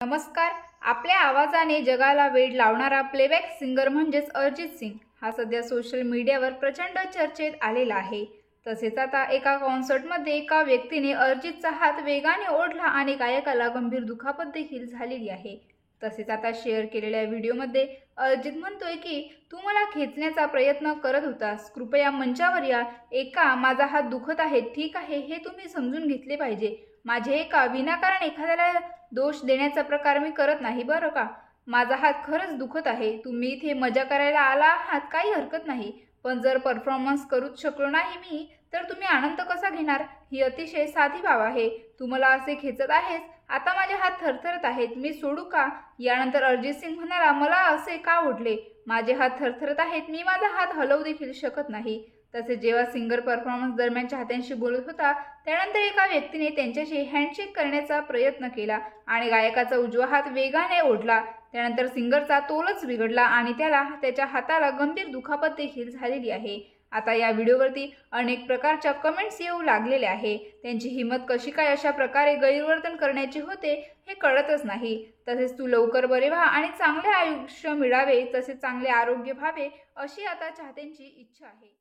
नमस्कार. आपल्या आवाजाने जगाला वेड लावणारा प्लेबॅक सिंगर म्हणजेच अरिजित सिंग हा सध्या सोशल मीडियावर प्रचंड चर्चेत आलेला आहे. तसेच आता एका कॉन्सर्टमध्ये एका व्यक्तीने अरिजितचा हात वेगाने ओढला आणि गायकाला गंभीर दुखापत देखील झालेली आहे. तसेच आता शेअर केलेल्या व्हिडिओमध्ये अरिजित म्हणतोय की तू मला खेचण्याचा प्रयत्न करत होतास, कृपया मंचावर या. माझा हात दुखत आहे, ठीक आहे, हे तुम्ही समजून घेतले पाहिजे. माझे विनाकारण एखाद्याला दोष देण्याचा प्रकार मी करत नाही बरं का. माझा हात खरंच दुखत आहे. तुम्ही इथे मजा करायला आला आहात, काही हरकत नाही, पण जर परफॉर्मन्स करूच शकलो नाही मी तर तुम्ही आनंद कसा घेणार. ही अतिशय साधी बाब आहे. तू मला असे खेचत आहेस, आता माझे हात थरथरत आहेत, मी सोडू का. यानंतर अरिजित सिंग म्हणाला, मला असे का ओढले, माझे हात थरथरत आहेत, मी माझा हात हलवू देखील शकत नाही. तसेच जेव्हा सिंगर परफॉर्मन्स दरम्यान चाहत्यांशी बोलत होता त्यानंतर एका व्यक्तीने त्यांच्याशी हँडशेक करण्याचा प्रयत्न केला आणि गायकाचा उजवा हात वेगाने ओढला. त्यानंतर सिंगरचा तोलच बिघडला आणि त्याच्या हाताला गंभीर दुखापत देखील झालेली आहे. आता या व्हिडिओवरती अनेक प्रकारच्या कमेंट्स येऊ लागलेल्या आहे. त्यांची हिंमत कशी काय अशा प्रकारे गैरवर्तन करण्याची होते हे कळतच नाही. तसेच तू लवकर बरे व्हा आणि चांगले आयुष्य मिळावे, तसेच चांगले आरोग्य व्हावे अशी आता चाहत्यांची इच्छा आहे.